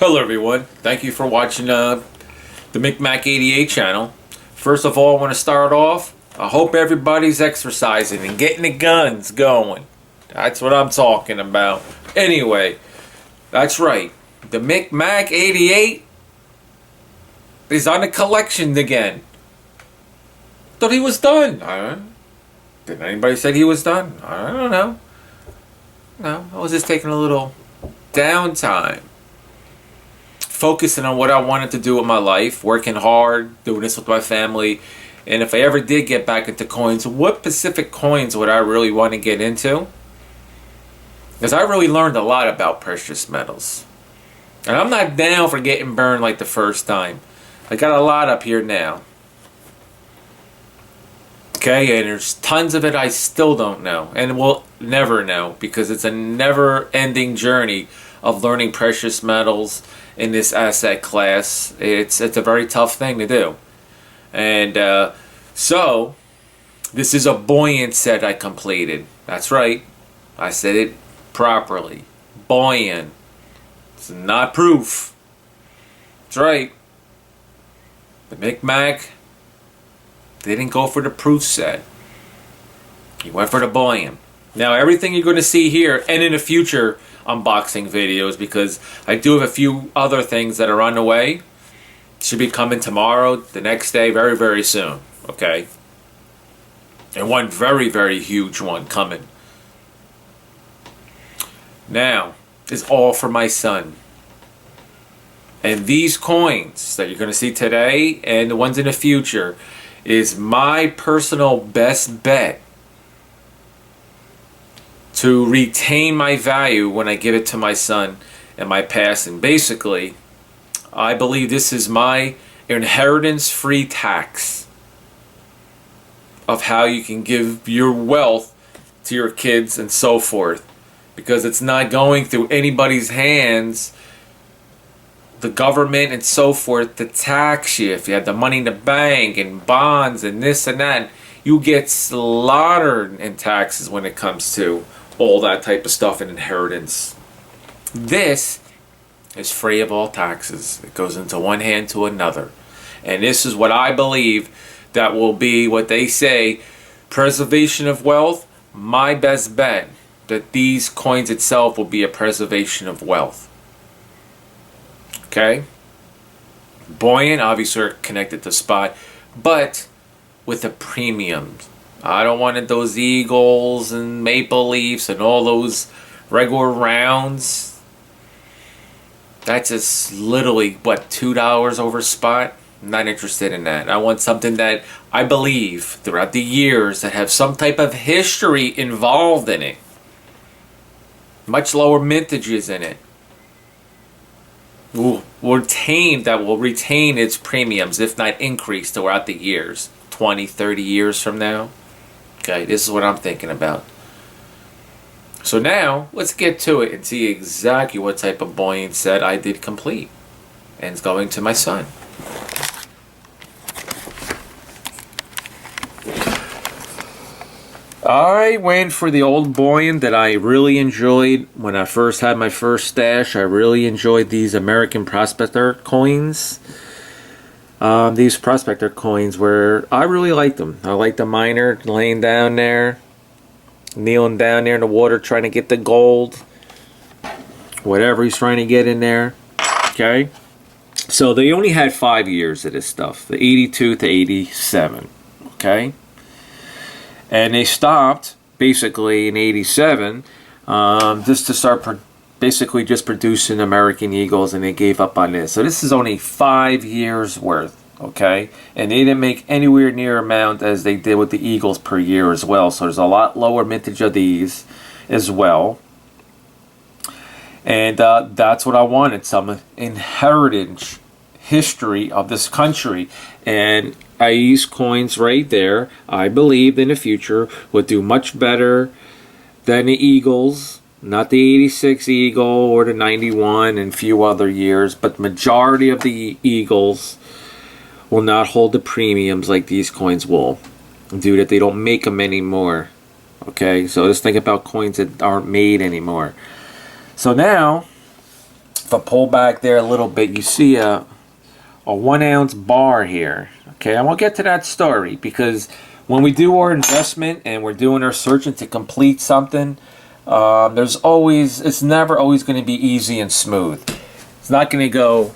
Hello everyone, thank you for watching the MicMac 88 channel. First of all, I want to start off, I hope everybody's exercising and getting the guns going. That's what I'm talking about. Anyway, that's right, the MicMac 88 is on the collection again. Thought he was done. I don't know. Did anybody say he was done? I don't know. No, I was just taking a little downtime, focusing on what I wanted to do with my life, working hard, doing this with my family. And if I ever did get back into coins, what specific coins would I really want to get into? Because I really learned a lot about precious metals. And I'm not down for getting burned like the first time. I got a lot up here now. Okay, and there's tons of it I still don't know. And will never know, because it's a never-ending journey of learning precious metals in this asset class. It's a very tough thing to do. And so this is a buoyant set I completed. That's right, I said it properly. Buoyant. It's not proof. That's right. The MicMac didn't go for the proof set. He went for the buoyant. Now everything you're going to see here and in the future unboxing videos, because I do have a few other things that are on the way, should be coming tomorrow, the next day, very, very soon. Okay? And one very, very huge one coming. Now, is all for my son. And these coins that you're going to see today and the ones in the future is my personal best bet to retain my value when I give it to my son and my passing. Basically, I believe this is my inheritance-free tax of how you can give your wealth to your kids and so forth, because it's not going through anybody's hands, the government and so forth, to tax you. If you have the money in the bank and bonds and this and that, you get slaughtered in taxes when it comes to all that type of stuff and inheritance. This is free of all taxes. It goes into one hand to another. And this is what I believe that will be what they say, preservation of wealth. My best bet that these coins itself will be a preservation of wealth. Okay? Buoyant, obviously are connected to spot, but with a premium. I don't want those eagles and maple leafs and all those regular rounds. That's just literally, what, $2 over spot? I'm not interested in that. I want something that I believe throughout the years that have some type of history involved in it. Much lower mintages in it. Will retain its premiums, if not increase throughout the years. 20, 30 years from now. Okay, this is what I'm thinking about. So now, let's get to it and see exactly what type of buoyant set I did complete. And it's going to my son. I went for the old buoyant that I really enjoyed when I first had my first stash. I really enjoyed these American Prospector coins. These Prospector coins were, I really liked them. I liked the miner laying down there, kneeling down there in the water trying to get the gold. Whatever he's trying to get in there. Okay? So they only had 5 years of this stuff. The 82 to 87. Okay? And they stopped basically in 87 just to start basically just producing American Eagles, and they gave up on this. So this is only 5 years worth, okay? And they didn't make anywhere near amount as they did with the Eagles per year as well. So there's a lot lower mintage of these as well. And that's what I wanted, some inheritance history of this country. And these coins right there, I believe in the future would do much better than the Eagles. Not the 86 Eagle or the 91 and few other years, but the majority of the Eagles will not hold the premiums like these coins will, due that they don't make them anymore. Okay, so just think about coins that aren't made anymore. So now, if I pull back there a little bit, you see a 1 ounce bar here. Okay, I won't get to that story because when we do our investment and we're doing our searching to complete something, it's never always going to be easy and smooth. It's not going to go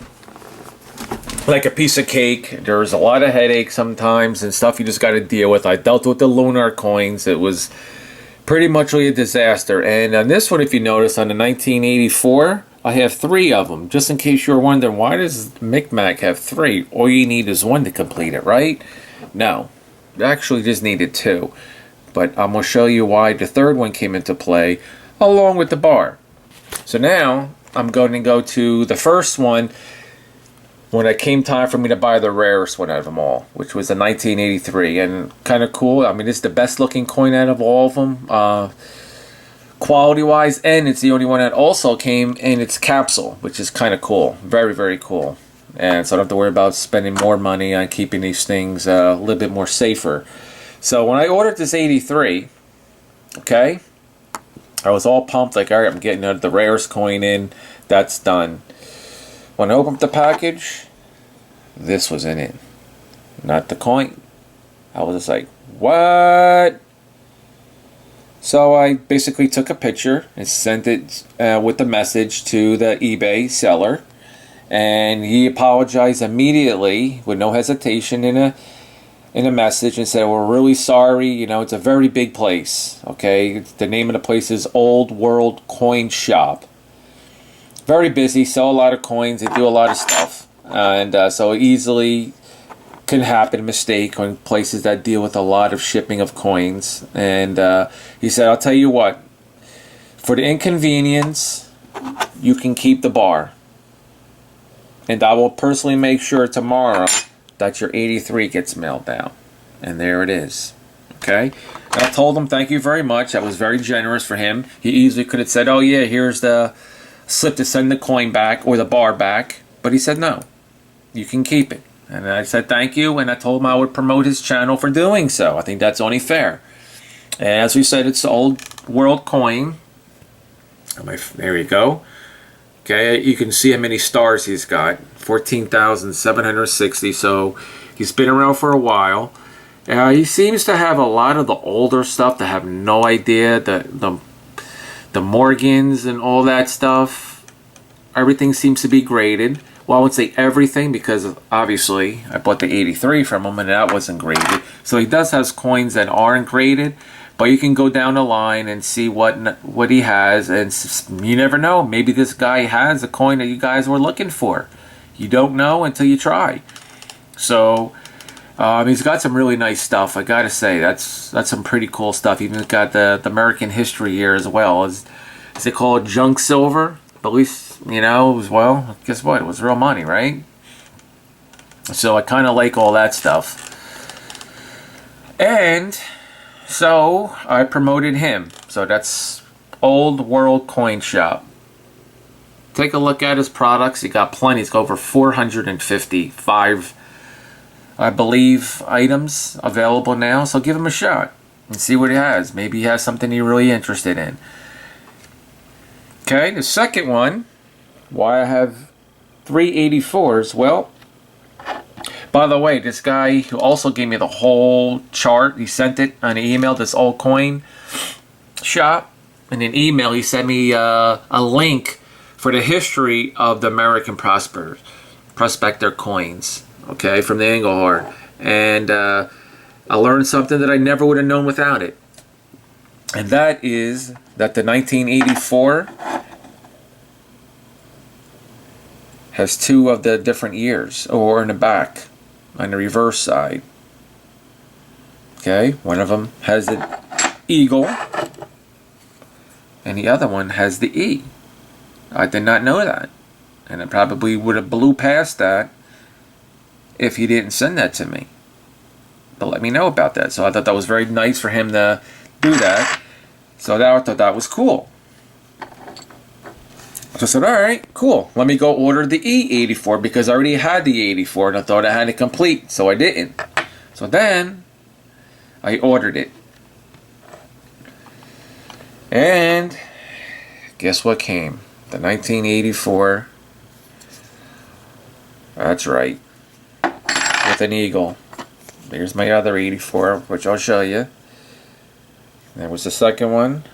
like a piece of cake. There's a lot of headaches sometimes and stuff you just got to deal with. I dealt with the Lunar Coins. It was pretty much a disaster. And on this one, if you notice, on the 1984, I have 3 of them. Just in case you're wondering, why does MicMac have 3? All you need is 1 to complete it, right? No. You actually just needed 2. But I'm going to show you why the 3rd one came into play, along with the bar. So now, I'm going to go to the first one when it came time for me to buy the rarest one out of them all, which was the 1983. And kind of cool. I mean, it's the best looking coin out of all of them. Quality wise, and it's the only one that also came in its capsule, which is kind of cool. Very, very cool. And so I don't have to worry about spending more money on keeping these things a little bit more safer. So when I ordered this 83, okay, I was all pumped, like, all right, I'm getting the rarest coin in. That's done. When I opened up the package, this was in it. Not the coin. I was just like, what? So I basically took a picture and sent it with the message to the eBay seller. And he apologized immediately with no hesitation in a message and said, we're really sorry. You know, it's a very big place. Okay, the name of the place is Old World Coin Shop. Very busy, sell a lot of coins. They do a lot of stuff. And so easily can happen, a mistake on places that deal with a lot of shipping of coins. And he said, I'll tell you what, for the inconvenience, you can keep the bar. And I will personally make sure tomorrow that your 83 gets mailed out. And there it is. Okay? And I told him, thank you very much. That was very generous for him. He easily could have said, oh yeah, here's the slip to send the coin back or the bar back. But he said, no, you can keep it. And I said thank you, and I told him I would promote his channel for doing so. I think that's only fair. And as we said, it's the Old World Coin. There you go. Okay, you can see how many stars he's got. 14,760, so he's been around for a while. He seems to have a lot of the older stuff that have no idea. The Morgans and all that stuff. Everything seems to be graded. Well, I wouldn't say everything because obviously I bought the 83 from him and that wasn't graded. So he does have coins that aren't graded, but you can go down the line and see what he has, and you never know. Maybe this guy has a coin that you guys were looking for. You don't know until you try. So he's got some really nice stuff. I gotta say that's some pretty cool stuff. Even got the American history here as well. Is it called junk silver? But at least, you know, it was, well, guess what? It was real money, right? So I kind of like all that stuff. And so I promoted him. So that's Old World Coin Shop. Take a look at his products. He got plenty. He's got over 455, I believe, items available now. So give him a shot and see what he has. Maybe he has something you're really interested in. Okay, the second one, why I have 384s. Well, by the way, this guy who also gave me the whole chart, he sent it on an email, this Old Coin Shop. In an email, he sent me a link for the history of the American Prospector coins, okay, from the Engelhard. And I learned something that I never would have known without it. And that is that the 1984 has 2 of the different years, or in the back, on the reverse side. Okay, one of them has the eagle, and the other one has the E. I did not know that, and I probably would have blew past that if he didn't send that to me. But let me know about that. So I thought that was very nice for him to do that. So I thought that was cool. So I said, all right, cool. Let me go order the E84 because I already had the 84 and I thought I had it complete, so I didn't. So then I ordered it. And guess what came? The 1984 That's right. With an eagle. Here's my other 84, which I'll show you. There was the second one.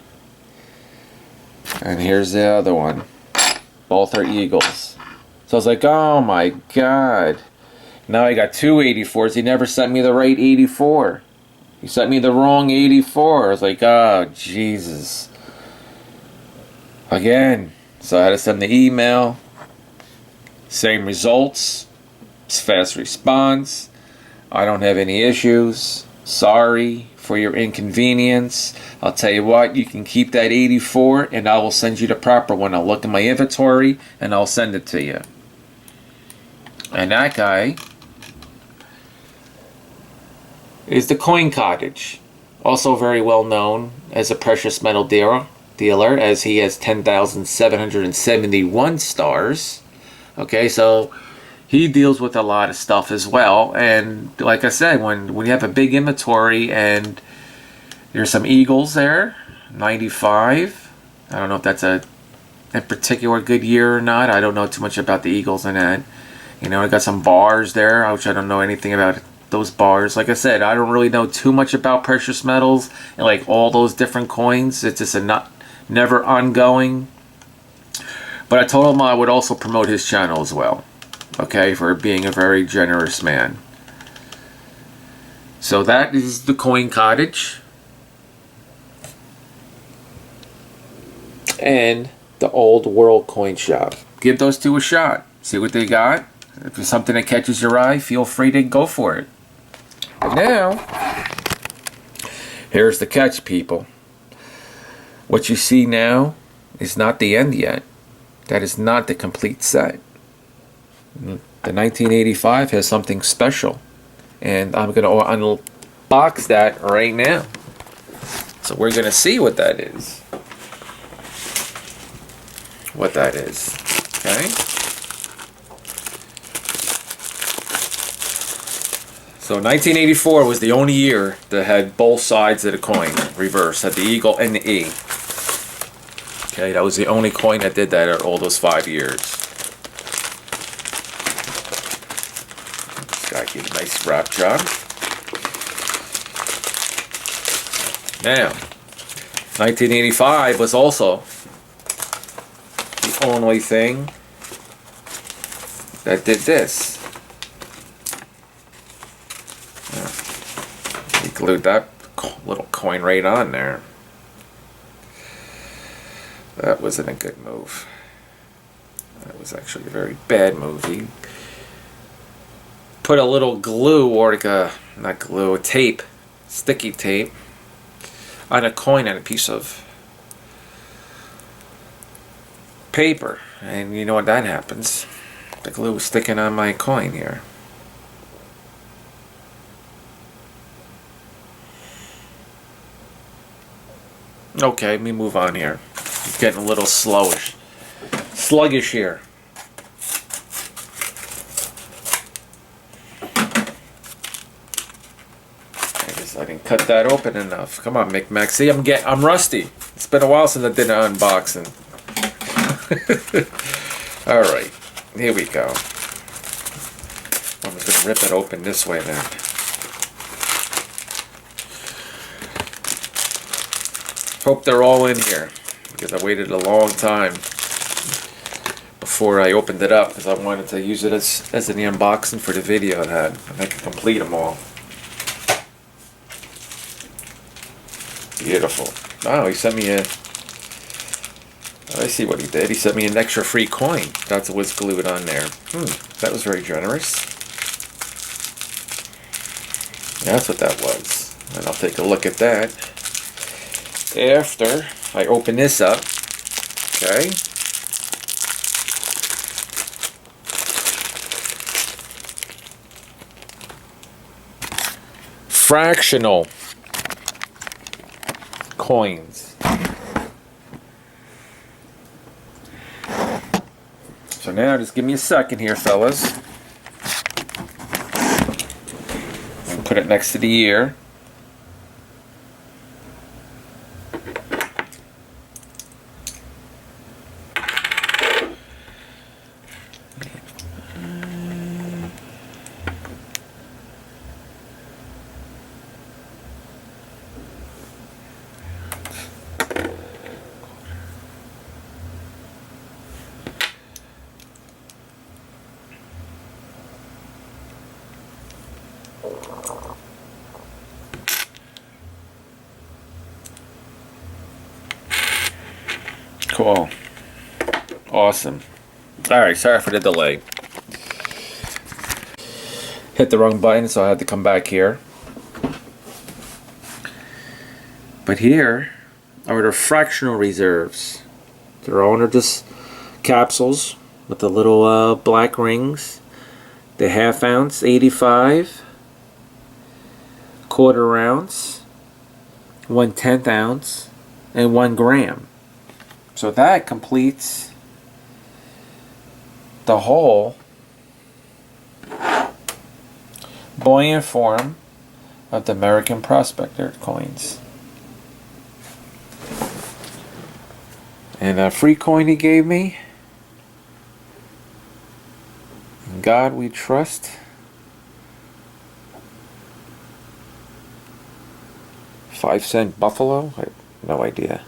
And here's the other one. Both are eagles. So I was like, oh my god. Now I got two 84s. He never sent me the right 84. He sent me the wrong 84. I was like, oh, Jesus. Again. So I had to send the email. Same results. It's fast response. I don't have any issues. Sorry for your inconvenience. I'll tell you what, you can keep that 84 and I will send you the proper one. I'll look in my inventory and I'll send it to you. And that guy is the Coin Cottage. Also very well known as a precious metal dealer, as he has 10,771 stars. Okay, so he deals with a lot of stuff as well. And like I said, when you have a big inventory and there's some eagles there, 95. I don't know if that's a particular good year or not. I don't know too much about the eagles in that. You know, I got some bars there, which I don't know anything about those bars. Like I said, I don't really know too much about precious metals and like all those different coins. It's just a never ongoing. But I told him I would also promote his channel as well. Okay, for being a very generous man. So that is the Coin Cottage. And the Old World Coin Shop. Give those two a shot. See what they got. If there's something that catches your eye, feel free to go for it. But now, here's the catch, people. What you see now is not the end yet. That is not the complete set. The 1985 has something special. And I'm going to unbox that right now. So we're going to see what that is. What that is. Okay? So 1984 was the only year that had both sides of the coin reversed. Had the eagle and the E. Okay, that was the only coin that did that at all those 5 years. This guy did a nice wrap job. Now, 1985 was also the only thing that did this. He glued that little coin right on there. That wasn't a good move. That was actually a very bad move. He put a little glue, or like a, not glue, tape, sticky tape, on a coin and a piece of paper. And you know what that happens. The glue was sticking on my coin here. Okay, let me move on here. It's getting a little sluggish here. I didn't cut that open enough. Come on, MicMac. See, I'm rusty. It's been a while since I did an unboxing. All right, here we go. I'm just gonna rip it open this way then. Hope they're all in here, because I waited a long time before I opened it up, because I wanted to use it as an unboxing for the video I had, and I could complete them all. Beautiful. Oh, he sent me a... I see what he did. He sent me an extra free coin. That's what was glued on there. That was very generous. That's what that was. And I'll take a look at that after I open this up. Okay. Fractional coins. So now just give me a second here, fellas. And put it next to the ear. Cool. Awesome. Alright, sorry for the delay. Hit the wrong button, so I had to come back here. But here are the fractional reserves. They're all under just capsules with the little black rings. The ½ ounce, 85. Quarter ounce, 1/10 ounce, and 1 gram. So that completes the whole buoyant form of the American Prospector coins. And a free coin he gave me. In God we trust. 5-cent buffalo? I have no idea.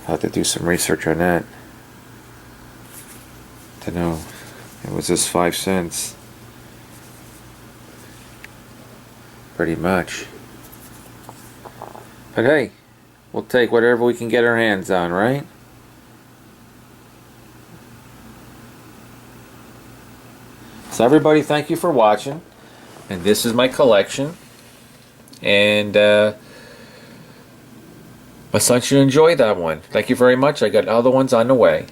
I'll have to do some research on that to know it was just 5 cents. Pretty much. But hey, we'll take whatever we can get our hands on, right? So everybody, thank you for watching. And this is my collection. And my son should enjoy that one. Thank you very much. I got other ones on the way.